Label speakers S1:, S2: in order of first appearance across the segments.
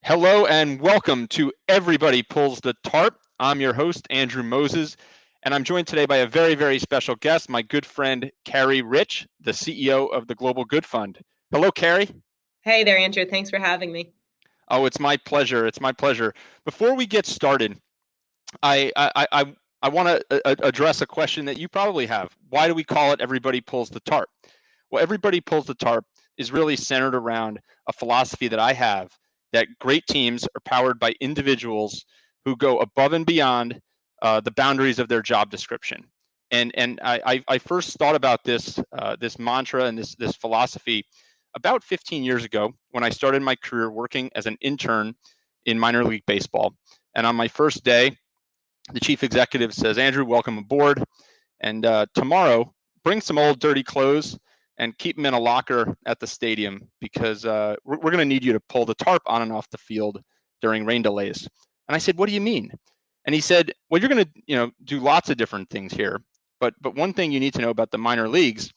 S1: Hello and welcome to Everybody Pulls the Tarp. I'm your host, Andrew Moses, and I'm joined today by a very, very special guest, my good friend, Carrie Rich, the CEO of the Global Good Fund. Hello, Carrie.
S2: Hey there, Andrew. Thanks for having me.
S1: Oh, it's my pleasure. It's my pleasure. Before we get started, I want to address a question that you probably have. Why do we call it Everybody Pulls the Tarp? Well, Everybody Pulls the Tarp is really centered around a philosophy that I have that great teams are powered by individuals who go above and beyond the boundaries of their job description. And I first thought about this mantra and this philosophy about 15 years ago when I started my career working as an intern in minor league baseball. And on my first day, the chief executive says, "Andrew, welcome aboard. And tomorrow, bring some old dirty clothes and keep them in a locker at the stadium because we're going to need you to pull the tarp on and off the field during rain delays." And I said, "What do you mean?" And he said, "Well, you're going to do lots of different things here, but one thing you need to know about the minor leagues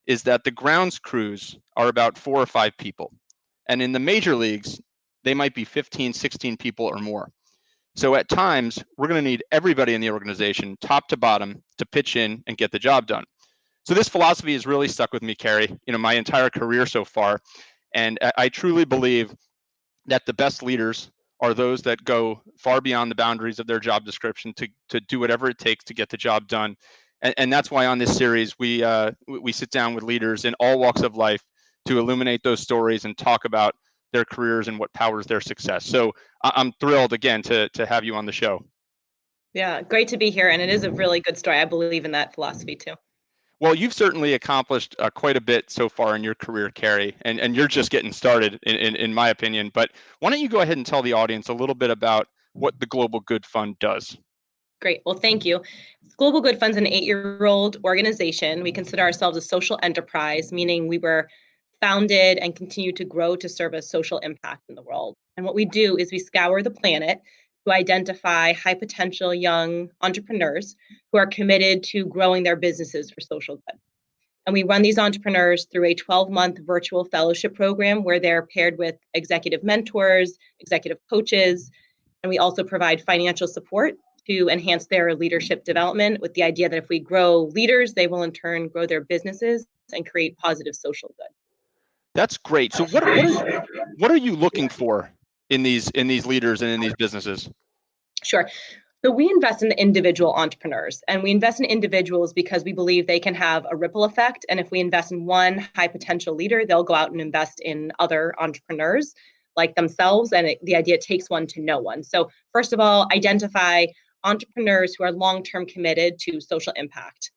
S1: is that the grounds crews are about 4 or 5 people, and in the major leagues they might be 15, 16 people or more. So at times, we're going to need everybody in the organization, top to bottom, to pitch in and get the job done." So this philosophy has really stuck with me, Carrie, my entire career so far. And I truly believe that the best leaders are those that go far beyond the boundaries of their job description to do whatever it takes to get the job done. And that's why on this series, we sit down with leaders in all walks of life to illuminate those stories and talk about their careers and what powers their success. So I'm thrilled again to have you on the show.
S2: Yeah, great to be here. And it is a really good story. I believe in that philosophy too.
S1: Well, you've certainly accomplished quite a bit so far in your career, Carrie, and you're just getting started, in my opinion. But why don't you go ahead and tell the audience a little bit about what the Global Good Fund does?
S2: Great. Well, thank you. Global Good Fund's an 8-year-old organization. We consider ourselves a social enterprise, meaning we were founded and continue to grow to serve a social impact in the world. And what we do is we scour the planet to identify high potential young entrepreneurs who are committed to growing their businesses for social good. And we run these entrepreneurs through a 12-month virtual fellowship program where they're paired with executive mentors, executive coaches, and we also provide financial support to enhance their leadership development with the idea that if we grow leaders, they will in turn grow their businesses and create positive social good.
S1: That's great. So what are you looking for in these leaders and in these businesses?
S2: Sure. So we invest in individual entrepreneurs, and we invest in individuals because we believe they can have a ripple effect. And if we invest in one high potential leader, they'll go out and invest in other entrepreneurs like themselves. And the idea, it takes one to know one. So first of all, identify entrepreneurs who are long-term committed to social impact.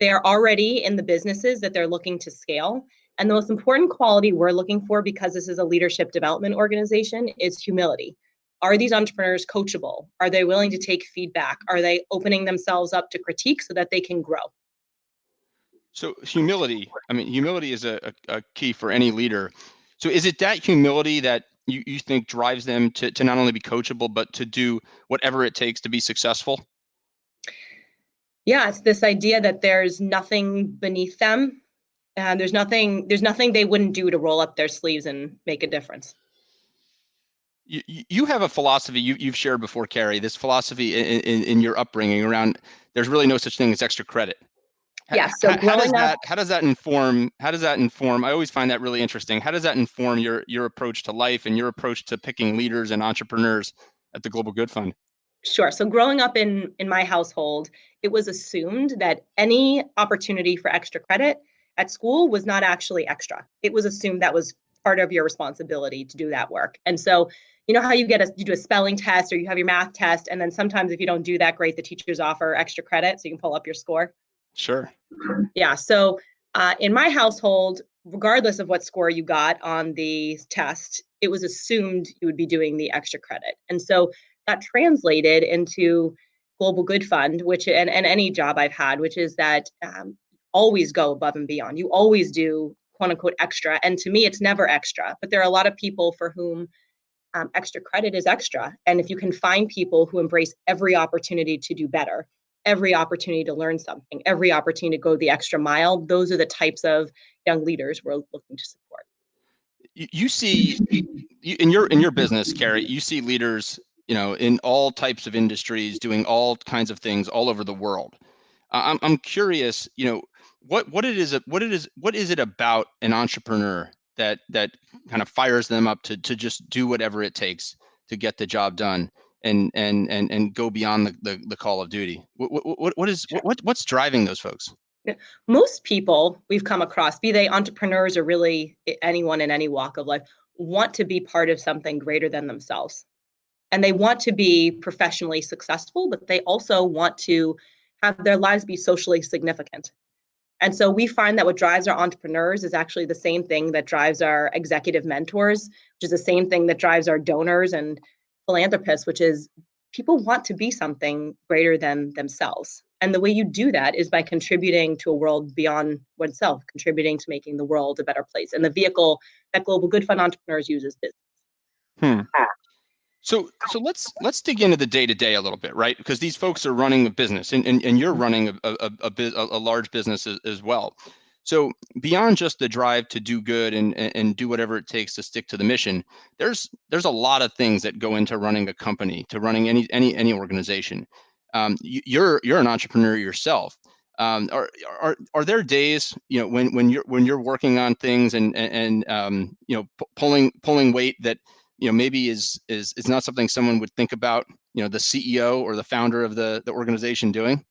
S2: They're already in the businesses that they're looking to scale. And the most important quality we're looking for, because this is a leadership development organization, is humility. Are these entrepreneurs coachable? Are they willing to take feedback? Are they opening themselves up to critique so that they can grow?
S1: So humility, I mean, humility is a key for any leader. So is it that humility that you think drives them to not only be coachable, but to do whatever it takes to be successful?
S2: Yeah, it's this idea that there's nothing beneath them. And there's nothing they wouldn't do to roll up their sleeves and make a difference.
S1: You have a philosophy you've shared before, Carrie, this philosophy in your upbringing around there's really no such thing as extra credit.
S2: Yeah, so growing up,
S1: how does that inform, I always find that really interesting. How does that inform your approach to life and your approach to picking leaders and entrepreneurs at the Global Good Fund?
S2: Sure. So growing up in my household, it was assumed that any opportunity for extra credit at school was not actually extra. It was assumed that was part of your responsibility to do that work. And so, you know how you do a spelling test or you have your math test, and then sometimes if you don't do that great, the teachers offer extra credit so you can pull up your score.
S1: Sure.
S2: Yeah. So in my household, regardless of what score you got on the test, it was assumed you would be doing the extra credit. And so that translated into Global Good Fund, which and any job I've had, which is that always go above and beyond. You always do quote unquote extra. And to me, it's never extra. But there are a lot of people for whom extra credit is extra. And if you can find people who embrace every opportunity to do better, every opportunity to learn something, every opportunity to go the extra mile, those are the types of young leaders we're looking to support.
S1: You see in your business, Carrie, you see leaders, in all types of industries doing all kinds of things all over the world. I'm curious, what is it about an entrepreneur that kind of fires them up to just do whatever it takes to get the job done and go beyond the call of duty? What's driving those folks?
S2: Most people we've come across, be they entrepreneurs or really anyone in any walk of life, want to be part of something greater than themselves. And they want to be professionally successful, but they also want to have their lives be socially significant. And so we find that what drives our entrepreneurs is actually the same thing that drives our executive mentors, which is the same thing that drives our donors and philanthropists, which is people want to be something greater than themselves. And the way you do that is by contributing to a world beyond oneself, contributing to making the world a better place. And the vehicle that Global Good Fund entrepreneurs use is business.
S1: Hmm. So let's dig into the day to day a little bit, right? Because these folks are running a business, and you're running a large business as well. So beyond just the drive to do good and do whatever it takes to stick to the mission, there's a lot of things that go into running a company, to running any organization. You're an entrepreneur yourself. Are there days, when you're working on things and pulling weight that maybe is not something someone would think about, the CEO or the founder of the organization doing?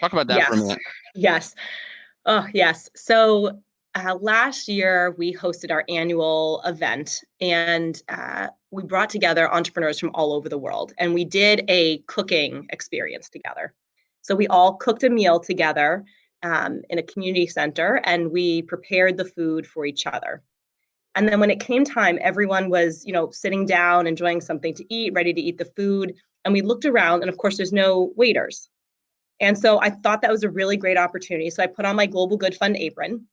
S1: Talk about that for a
S2: Yes.
S1: minute.
S2: Yes. Oh, yes. So last year we hosted our annual event, and we brought together entrepreneurs from all over the world, and we did a cooking experience together. So we all cooked a meal together in a community center, and we prepared the food for each other. And then when it came time, everyone was, sitting down, enjoying something to eat, ready to eat the food. And we looked around, and of course, there's no waiters. And so I thought that was a really great opportunity. So I put on my Global Good Fund apron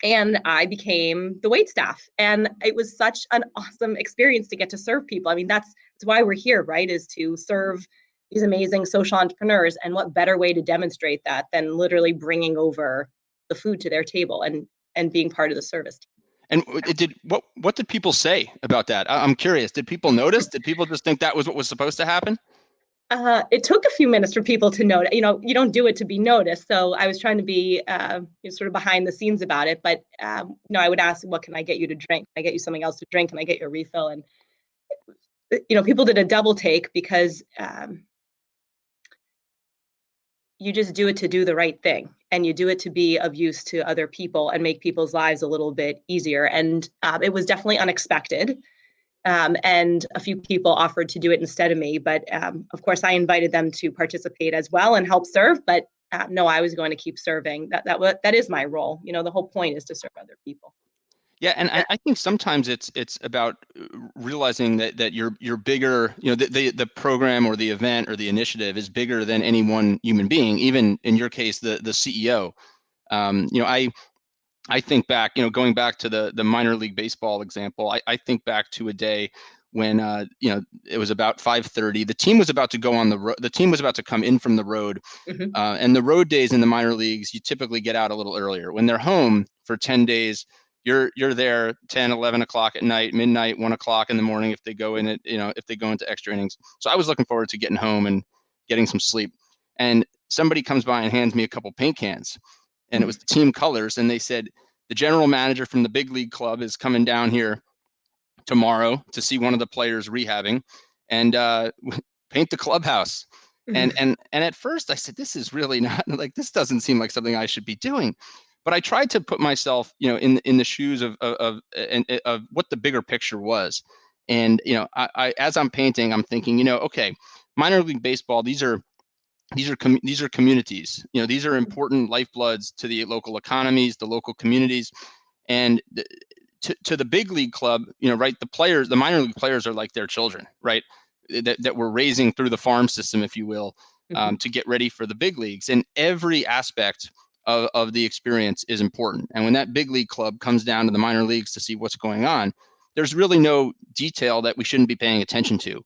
S2: and I became the wait staff. And it was such an awesome experience to get to serve people. I mean, that's why we're here, right? Is to serve these amazing social entrepreneurs. And what better way to demonstrate that than literally bringing over the food to their table and being part of the service team.
S1: And what did people say about that? I'm curious. Did people notice? Did people just think that was what was supposed to happen?
S2: It took a few minutes for people to notice. You don't do it to be noticed. So I was trying to be sort of behind the scenes about it. But I would ask, "What can I get you to drink? Can I get you something else to drink? Can I get you a refill?" And people did a double take because you just do it to do the right thing, and you do it to be of use to other people and make people's lives a little bit easier. And it was definitely unexpected. And a few people offered to do it instead of me. But of course, I invited them to participate as well and help serve. But no, I was going to keep serving. That is my role. The whole point is to serve other people.
S1: Yeah, and I think sometimes it's about realizing that you're bigger. The program or the event or the initiative is bigger than any one human being. Even in your case, the CEO. I think back, going back to the minor league baseball example. I think back to a day when it was about 5:30. The team was about to go on the road. The team was about to come in from the road,
S2: Mm-hmm.
S1: and the road days in the minor leagues, you typically get out a little earlier. When they're home for 10 days, you're there 10, 11 o'clock at night, midnight, 1 o'clock in the morning if they go in it, if they go into extra innings. So I was looking forward to getting home and getting some sleep. And somebody comes by and hands me a couple paint cans, and it was the team colors, and they said, the general manager from the big league club is coming down here tomorrow to see one of the players rehabbing and paint the clubhouse. And at first I said, this is really not, like, this doesn't seem like something I should be doing. But I tried to put myself, in the shoes of what the bigger picture was. And I as I'm painting, I'm thinking, okay, minor league baseball, these are communities. These are important lifebloods to the local economies, the local communities, and to the big league club. Right, the minor league players are like their children, right? That we're raising through the farm system, if you will, to get ready for the big leagues. And every aspect of the experience is important. And when that big league club comes down to the minor leagues to see what's going on, there's really no detail that we shouldn't be paying attention to.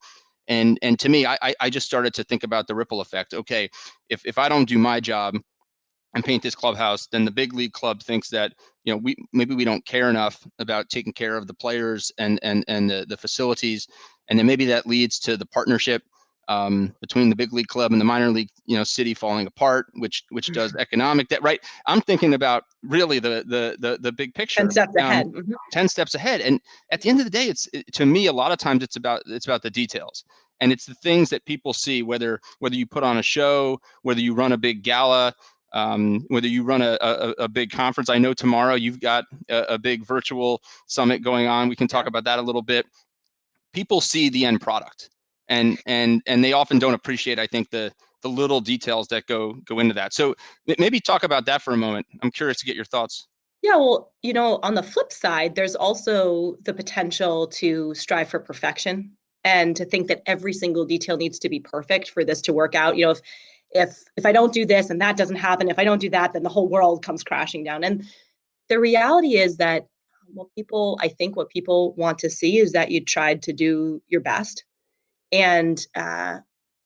S1: And to me, I just started to think about the ripple effect. Okay, if I don't do my job, and paint this clubhouse, then the big league club thinks that, we don't care enough about taking care of the players and the facilities, and then maybe that leads to the partnership between the big league club and the minor league city falling apart, which does economic debt, right? I'm thinking about really the big picture,
S2: 10 steps ahead.
S1: 10 steps ahead. And at the end of the day, to me, a lot of times it's about the details, and it's the things that people see, whether you put on a show, whether you run a big gala, whether you run a big conference. I know tomorrow you've got a big virtual summit going on. We can talk about that a little bit. People see the end product, and they often don't appreciate, I think, the little details that go into that. So maybe talk about that for a moment. I'm curious to get your thoughts.
S2: Yeah, well, on the flip side, there's also the potential to strive for perfection and to think that every single detail needs to be perfect for this to work out. If I don't do this and that doesn't happen, if I don't do that, then the whole world comes crashing down. And the reality is that what people want to see is that you tried to do your best. And,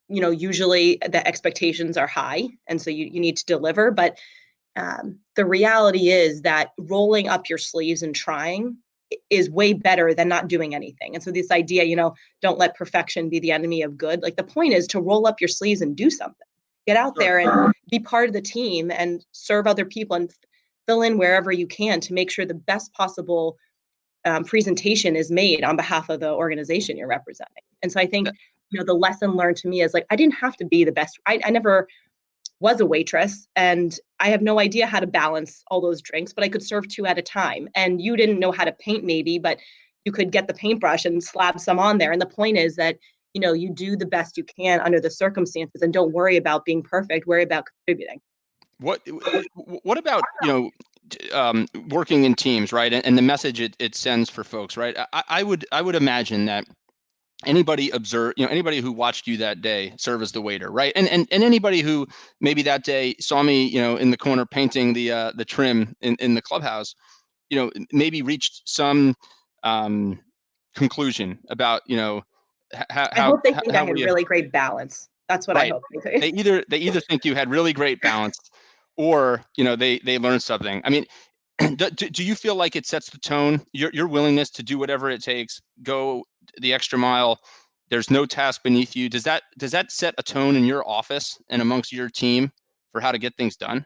S2: usually the expectations are high. And so you need to deliver. But the reality is that rolling up your sleeves and trying is way better than not doing anything. And so this idea, don't let perfection be the enemy of good. Like, the point is to roll up your sleeves and do something. Get out there and be part of the team and serve other people and fill in wherever you can to make sure the best possible presentation is made on behalf of the organization you're representing. And so I think, the lesson learned to me is, like, I didn't have to be the best. I never was a waitress, and I have no idea how to balance all those drinks, but I could serve 2 at a time. And you didn't know how to paint maybe, but you could get the paintbrush and slap some on there. And the point is that, you do the best you can under the circumstances, and don't worry about being perfect, worry about contributing.
S1: What about, working in teams, right? And the message it sends for folks, right? I would imagine that anybody anybody who watched you that day serve as the waiter, right? And anybody who maybe that day saw me, in the corner painting the trim in the clubhouse, maybe reached some conclusion about,
S2: I hope they think I had really great balance. That's what
S1: right.
S2: I hope they
S1: They either think you had really great balance, or they learned something. I mean, do you feel like it sets the tone? Your willingness to do whatever it takes, go the extra mile. There's no task beneath you. Does that set a tone in your office and amongst your team for how to get things done?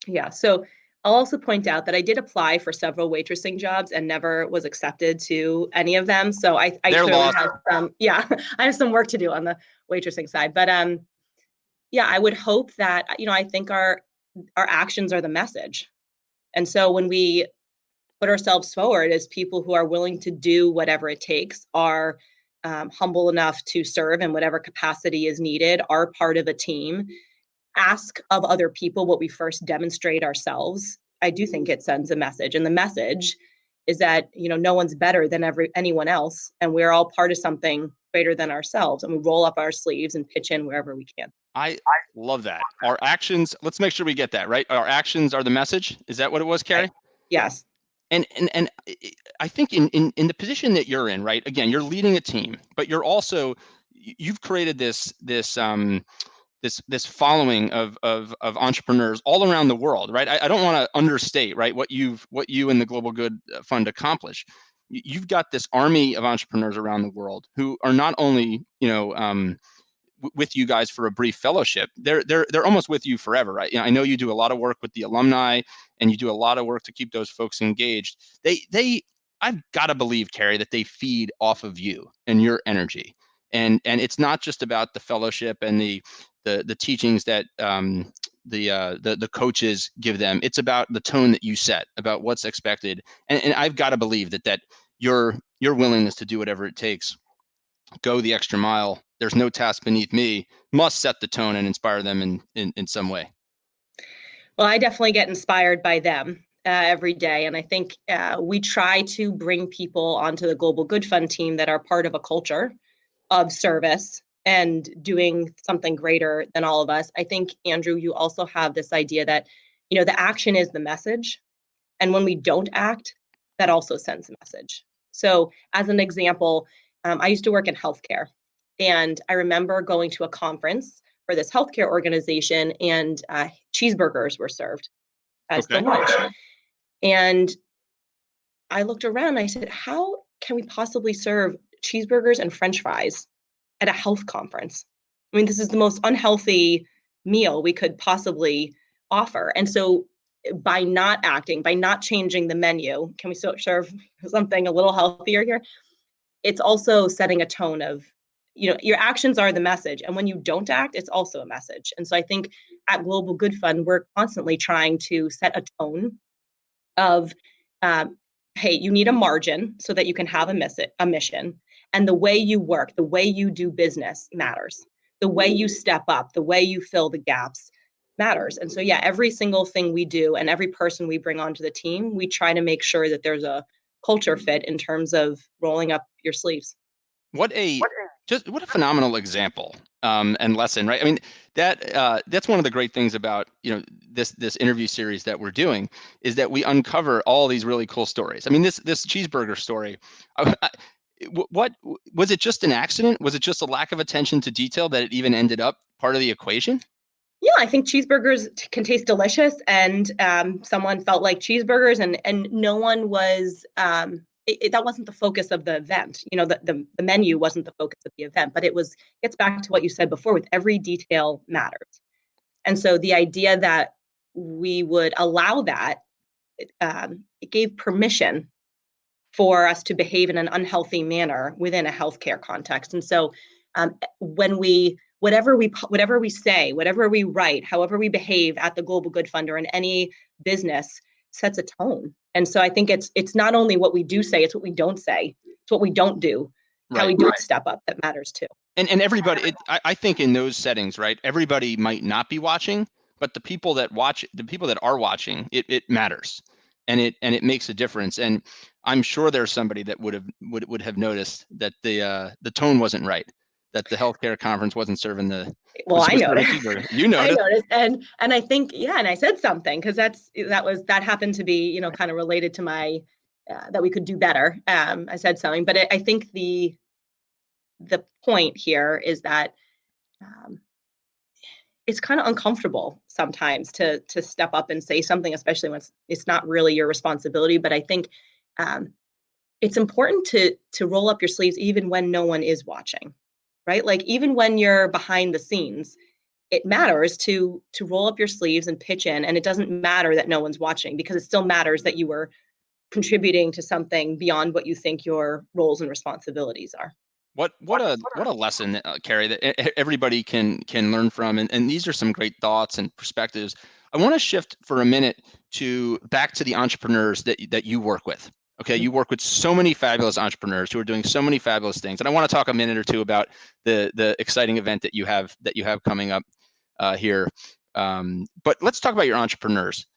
S2: Yeah. So I'll also point out that I did apply for several waitressing jobs and never was accepted to any of them. So I clearly have some, I have some work to do on the waitressing side. But I would hope that, I think our actions are the message. And so when we put ourselves forward as people who are willing to do whatever it takes, are humble enough to serve in whatever capacity is needed, are part of a team, ask of other people what we first demonstrate ourselves, I do think it sends a message. And the message is that, no one's better than anyone else, and we're all part of something greater than ourselves, and we roll up our sleeves and pitch in wherever we can.
S1: I love that. Our actions, let's make sure we get that, right? Our actions are the message. Is that what it was, Carrie?
S2: Right. Yes.
S1: And I think in the position that you're in, right? Again, you're leading a team, but you've created this following of entrepreneurs all around the world, right? I don't want to understate, right, what you and the Global Good Fund accomplish. You've got this army of entrepreneurs around the world who are not only, with you guys for a brief fellowship, they're almost with you forever, right? I know you do a lot of work with the alumni, and you do a lot of work to keep those folks engaged. I've got to believe, Carrie, that they feed off of you and your energy, and it's not just about the fellowship and the teachings that the coaches give them. It's about the tone that you set, about what's expected, and I've got to believe that your willingness to do whatever it takes, go the extra mile, there's no task beneath me, must set the tone and inspire them in some way.
S2: Well, I definitely get inspired by them every day. And I think we try to bring people onto the Global Good Fund team that are part of a culture of service and doing something greater than all of us. I think, Andrew, you also have this idea that, the action is the message. And when we don't act, that also sends a message. So as an example, I used to work in healthcare. And I remember going to a conference for this healthcare organization, and cheeseburgers were served as the
S1: Okay.
S2: lunch. And I looked around and I said, how can we possibly serve cheeseburgers and French fries at a health conference? I mean, this is the most unhealthy meal we could possibly offer. And so by not acting, by not changing the menu, can we still serve something a little healthier here? It's also setting a tone of, your actions are the message. And when you don't act, it's also a message. And so I think at Global Good Fund, we're constantly trying to set a tone of, hey, you need a margin so that you can have a mission. And the way you work, the way you do business matters. The way you step up, the way you fill the gaps matters. And so, yeah, every single thing we do and every person we bring onto the team, we try to make sure that there's a culture fit in terms of rolling up your sleeves.
S1: What a phenomenal example and lesson, right? I mean, that's one of the great things about this interview series that we're doing is that we uncover all these really cool stories. I mean, this cheeseburger story. What was it? Just an accident? Was it just a lack of attention to detail that it even ended up part of the equation?
S2: Yeah, I think cheeseburgers can taste delicious, and someone felt like cheeseburgers, and no one was. That wasn't the focus of the event. The menu wasn't the focus of the event, but gets back to what you said before. With every detail matters, and so the idea that we would allow that, it gave permission for us to behave in an unhealthy manner within a healthcare context. And so when whatever we say, whatever we write, however we behave at the Global Good Fund or in any business sets a tone. And so I think it's not only what we do say, it's what we don't say, it's what we don't do, how we don't step up that matters too.
S1: And everybody, I think in those settings, right, everybody might not be watching, but the people that are watching, it matters. And it makes a difference. And I'm sure there's somebody that would have noticed that the tone wasn't right, that the healthcare conference wasn't serving the.
S2: Well, I noticed.
S1: You noticed.
S2: I noticed, and I think, yeah, and I said something because that happened to be kind of related to my that we could do better. I said something, but I think the point here is that it's kind of uncomfortable sometimes to step up and say something, especially when it's not really your responsibility. But I think it's important to roll up your sleeves even when no one is watching, right? Like even when you're behind the scenes, it matters to roll up your sleeves and pitch in. And it doesn't matter that no one's watching, because it still matters that you were contributing to something beyond what you think your roles and responsibilities are.
S1: What a lesson, Carrie, that everybody can learn from. And these are some great thoughts and perspectives. I want to shift for a minute back to the entrepreneurs that you work with. Okay, you work with so many fabulous entrepreneurs who are doing so many fabulous things. And I want to talk a minute or two about the exciting event that you have coming up here. But let's talk about your entrepreneurs.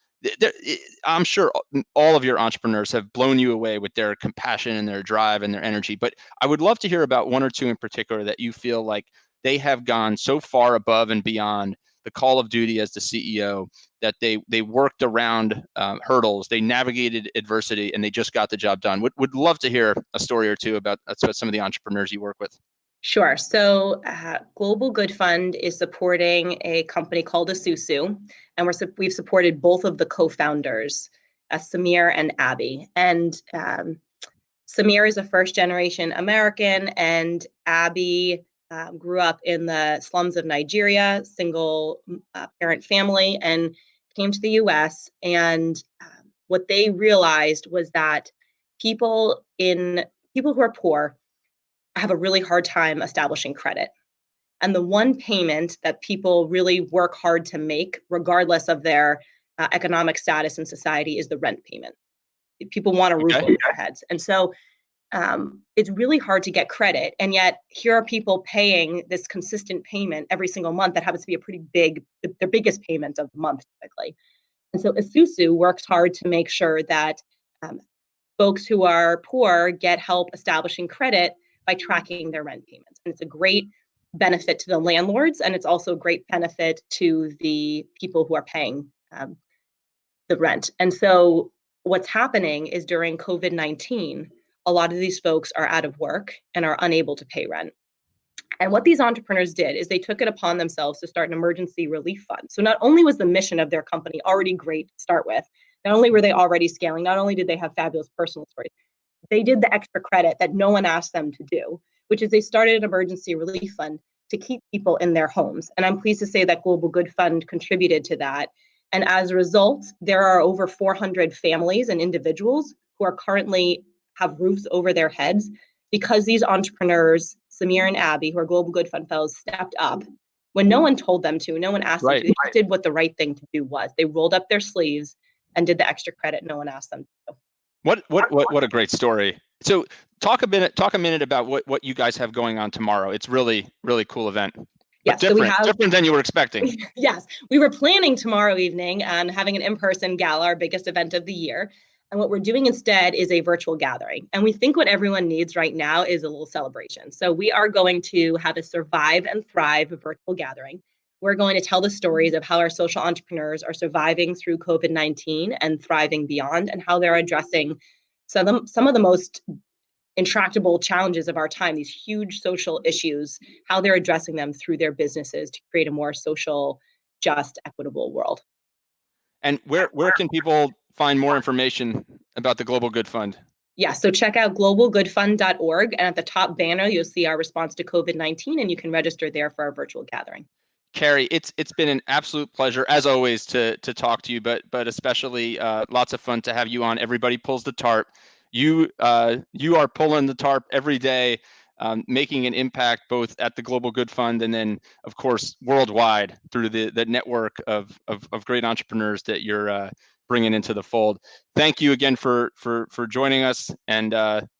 S1: I'm sure all of your entrepreneurs have blown you away with their compassion and their drive and their energy, but I would love to hear about one or two in particular that you feel like they have gone so far above and beyond the call of duty as the CEO that they worked around hurdles, they navigated adversity, and they just got the job done. Would love to hear a story or two about some of the entrepreneurs you work with.
S2: Sure. So Global Good Fund is supporting a company called Isusu, and we've supported both of the co-founders, Samir and Abby. And Samir is a first-generation American, and Abby grew up in the slums of Nigeria, single parent family, and came to the U.S. And what they realized was that people who are poor have a really hard time establishing credit. And the one payment that people really work hard to make, regardless of their economic status in society, is the rent payment. People want a roof over their heads. And so it's really hard to get credit. And yet here are people paying this consistent payment every single month that happens to be a pretty their biggest payment of the month typically. And so Isusu works hard to make sure that folks who are poor get help establishing credit by tracking their rent payments. And it's a great benefit to the landlords, and it's also a great benefit to the people who are paying the rent. And so what's happening is during COVID-19, a lot of these folks are out of work and are unable to pay rent. And what these entrepreneurs did is they took it upon themselves to start an emergency relief fund. So not only was the mission of their company already great to start with, not only were they already scaling, not only did they have fabulous personal stories, they did the extra credit that no one asked them to do, which is they started an emergency relief fund to keep people in their homes. And I'm pleased to say that Global Good Fund contributed to that. And as a result, there are over 400 families and individuals who are currently have roofs over their heads because these entrepreneurs, Samir and Abby, who are Global Good Fund fellows, stepped up when no one told them to, no one asked them to. They just did what the right thing to do was. They rolled up their sleeves and did the extra credit no one asked them to.
S1: What a great story. So talk a minute about what you guys have going on tomorrow. It's really cool event. But yes, different than you were expecting.
S2: Yes, we were planning tomorrow evening and having an in-person gala, our biggest event of the year. And what we're doing instead is a virtual gathering. And we think what everyone needs right now is a little celebration. So we are going to have a Survive and Thrive virtual gathering. We're going to tell the stories of how our social entrepreneurs are surviving through COVID-19 and thriving beyond, and how they're addressing some of the most intractable challenges of our time, these huge social issues, how they're addressing them through their businesses to create a more social, just, equitable world.
S1: And where can people find more information about the Global Good Fund?
S2: Yeah, so check out globalgoodfund.org, and at the top banner, you'll see our response to COVID-19, and you can register there for our virtual gathering.
S1: Carrie, it's been an absolute pleasure, as always, to talk to you, but especially lots of fun to have you on. Everybody pulls the tarp. You are pulling the tarp every day, making an impact both at the Global Good Fund and then, of course, worldwide through the network of great entrepreneurs that you're bringing into the fold. Thank you again for joining us, and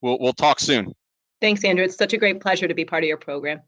S1: we'll talk soon.
S2: Thanks, Andrew. It's such a great pleasure to be part of your program.